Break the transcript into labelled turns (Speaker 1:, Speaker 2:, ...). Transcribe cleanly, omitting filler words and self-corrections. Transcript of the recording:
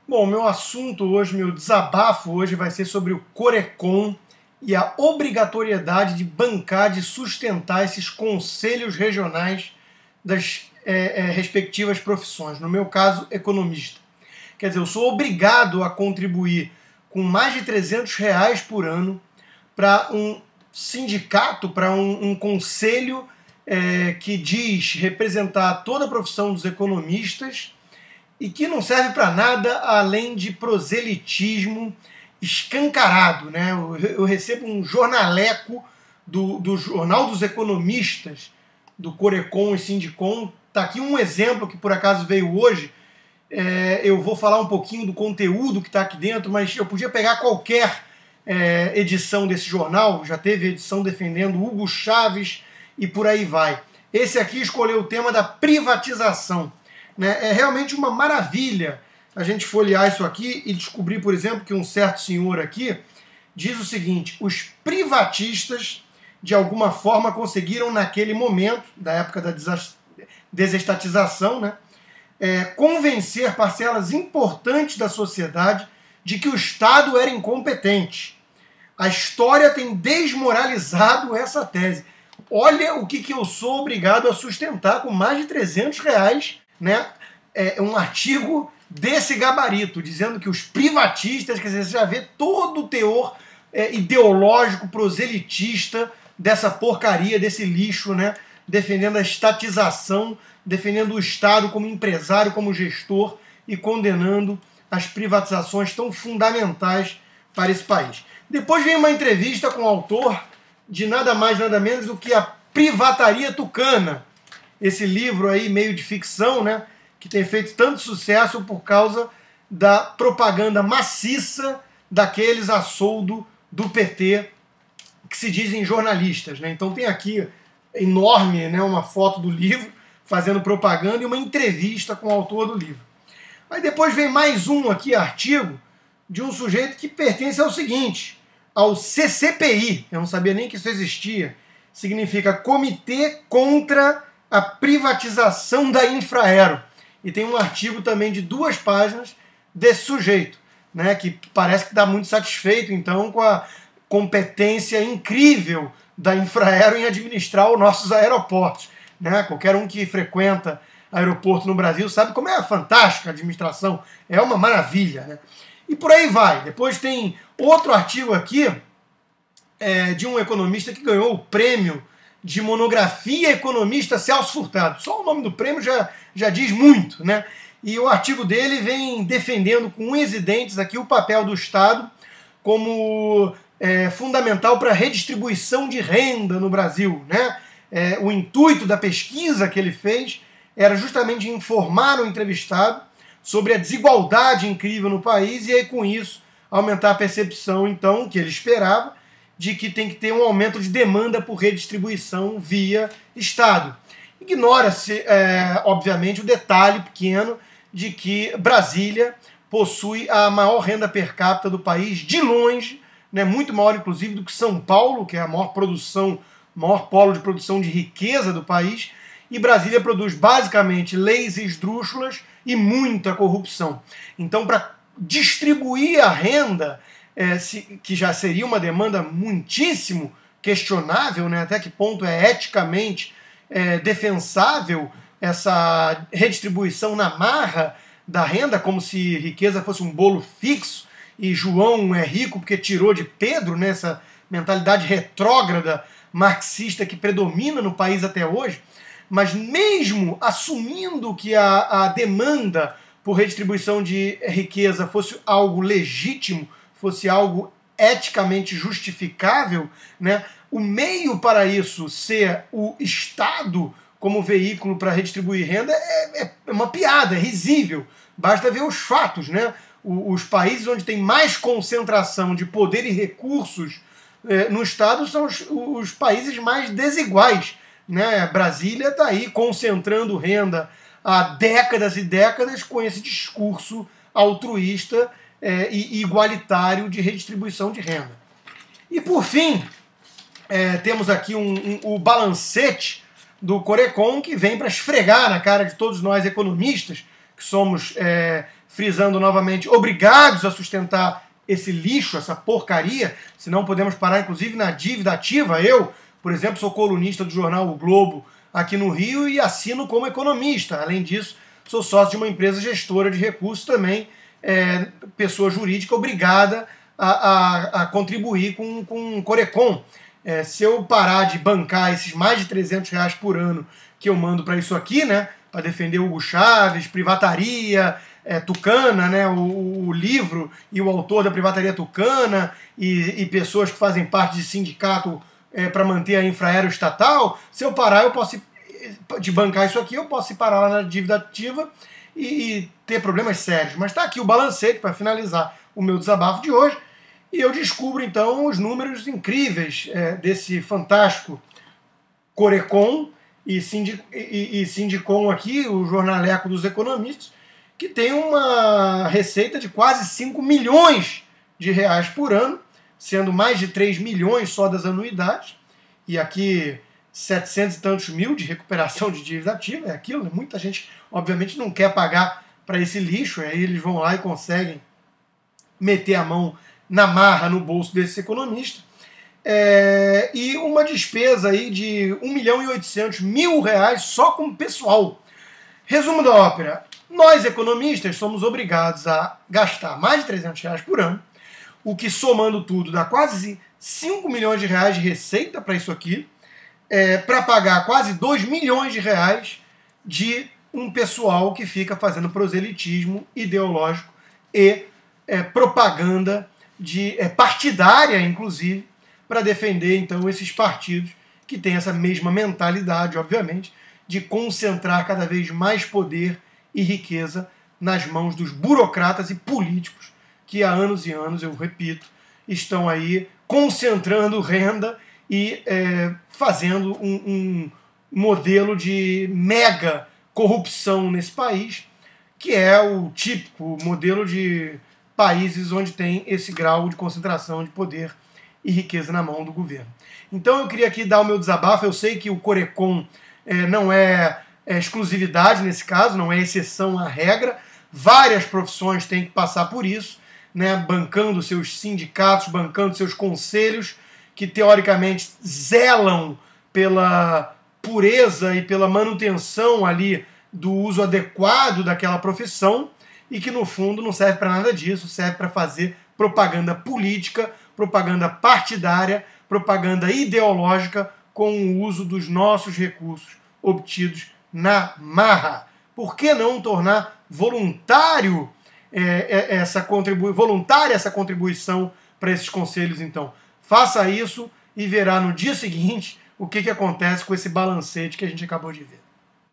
Speaker 1: Bom, meu assunto hoje, meu desabafo hoje vai ser sobre o Corecon e a obrigatoriedade de bancar, de sustentar esses conselhos regionais das respectivas profissões. No meu caso, economista. Quer dizer, eu sou obrigado a contribuir com mais de R$ 300 por ano para um sindicato, para um conselho que diz representar toda a profissão dos economistas e que não serve para nada além de proselitismo escancarado, né? Eu recebo um jornaleco do Jornal dos Economistas, do Corecon e Sindicom. Está aqui um exemplo que por acaso veio hoje. Eu vou falar um pouquinho do conteúdo que está aqui dentro, mas eu podia pegar qualquer edição desse jornal. Já teve edição defendendo Hugo Chávez e por aí vai. Esse aqui escolheu o tema da privatização. É realmente uma maravilha a gente folhear isso aqui e descobrir, por exemplo, que um certo senhor aqui diz o seguinte: os privatistas, de alguma forma, conseguiram, naquele momento, da época da desestatização, né, convencer parcelas importantes da sociedade de que o Estado era incompetente. A história tem desmoralizado essa tese. Olha o que eu sou obrigado a sustentar com mais de R$ 300, né? Um artigo desse gabarito, dizendo que os privatistas, quer dizer, você já vê todo o teor ideológico, proselitista dessa porcaria, desse lixo, né? Defendendo a estatização, defendendo o Estado como empresário, como gestor e condenando as privatizações tão fundamentais para esse país. Depois vem uma entrevista com o autor de nada mais, nada menos do que a Privataria Tucana, esse livro aí meio de ficção, né, que tem feito tanto sucesso por causa da propaganda maciça daqueles a soldo do PT que se dizem jornalistas, né? Então tem aqui enorme, né, uma foto do livro fazendo propaganda e uma entrevista com o autor do livro. Aí depois vem mais um aqui, artigo, de um sujeito que pertence ao seguinte, ao CCPI, eu não sabia nem que isso existia, significa Comitê contra a Privatização da Infraero. E tem um artigo também de 2 páginas desse sujeito, né, que parece que está muito satisfeito, então, com a competência incrível da Infraero em administrar os nossos aeroportos. Né? Qualquer um que frequenta aeroporto no Brasil sabe como é fantástica a administração, é uma maravilha. Né? E por aí vai. Depois tem outro artigo aqui de um economista que ganhou o prêmio de monografia economista Celso Furtado. Só o nome do prêmio já diz muito, né? E o artigo dele vem defendendo com unhas e dentes aqui o papel do Estado como fundamental para a redistribuição de renda no Brasil, né? O intuito da pesquisa que ele fez era justamente informar o entrevistado sobre a desigualdade incrível no país e aí com isso aumentar a percepção, então, que ele esperava de que tem que ter um aumento de demanda por redistribuição via Estado. Ignora-se, obviamente, o detalhe pequeno de que Brasília possui a maior renda per capita do país, de longe, né, muito maior, inclusive, do que São Paulo, que é a maior polo de produção de riqueza do país, e Brasília produz basicamente leis esdrúxulas e muita corrupção. Então, para distribuir a renda, que já seria uma demanda muitíssimo questionável, né, até que ponto é eticamente defensável essa redistribuição na marra da renda, como se riqueza fosse um bolo fixo e João é rico porque tirou de Pedro, né, essa mentalidade retrógrada marxista que predomina no país até hoje. Mas mesmo assumindo que a demanda por redistribuição de riqueza fosse algo legítimo, fosse algo eticamente justificável, né, o meio para isso ser o Estado como veículo para redistribuir renda é uma piada, é risível. Basta ver os fatos, né? Os países onde tem mais concentração de poder e recursos no Estado são os países mais desiguais. Né? Brasília está aí concentrando renda há décadas e décadas com esse discurso altruísta e igualitário de redistribuição de renda. E por fim, temos aqui o balancete do Corecon, que vem para esfregar na cara de todos nós economistas, que somos frisando novamente, obrigados a sustentar esse lixo, essa porcaria, senão podemos parar inclusive na dívida ativa. Eu, por exemplo, sou colunista do jornal O Globo aqui no Rio e assino como economista. Além disso, sou sócio de uma empresa gestora de recursos também, pessoa jurídica obrigada a contribuir com o Corecon. Se eu parar de bancar esses mais de R$300 por ano que eu mando para isso aqui, né, para defender Hugo Chávez, privataria tucana, né, o livro e o autor da privataria tucana e pessoas que fazem parte de sindicato para manter a infraero estatal, se eu parar de bancar isso aqui, eu posso parar lá na dívida ativa e ter problemas sérios. Mas está aqui o balancete para finalizar o meu desabafo de hoje. E eu descubro, então, os números incríveis desse fantástico Corecon e Sindicom aqui, o jornaleco dos economistas, que tem uma receita de quase 5 milhões de reais por ano, sendo mais de 3 milhões só das anuidades, e aqui 700 e tantos mil de recuperação de dívida ativa, é aquilo, né? Muita gente, obviamente, não quer pagar para esse lixo, aí eles vão lá e conseguem meter a mão na marra no bolso desse economista, e uma despesa aí de 1.800.000 reais só com o pessoal. Resumo da ópera, nós economistas somos obrigados a gastar mais de R$300 por ano, o que somando tudo dá quase 5 milhões de reais de receita para isso aqui, para pagar quase 2 milhões de reais de um pessoal que fica fazendo proselitismo ideológico e propaganda partidária, inclusive, para defender, então, esses partidos que têm essa mesma mentalidade, obviamente, de concentrar cada vez mais poder e riqueza nas mãos dos burocratas e políticos que há anos e anos, eu repito, estão aí concentrando renda e fazendo um modelo de mega corrupção nesse país, que é o típico modelo de países onde tem esse grau de concentração de poder e riqueza na mão do governo. Então eu queria aqui dar o meu desabafo. Eu sei que o Corecon não é exclusividade nesse caso, não é exceção à regra. Várias profissões têm que passar por isso, né, bancando seus sindicatos, bancando seus conselhos, que teoricamente zelam pela pureza e pela manutenção ali do uso adequado daquela profissão, e que no fundo não serve para nada disso, serve para fazer propaganda política, propaganda partidária, propaganda ideológica com o uso dos nossos recursos obtidos na marra. Por que não tornar voluntária essa contribuição para esses conselhos, então? Faça isso e verá no dia seguinte o que acontece com esse balancete que a gente acabou de ver.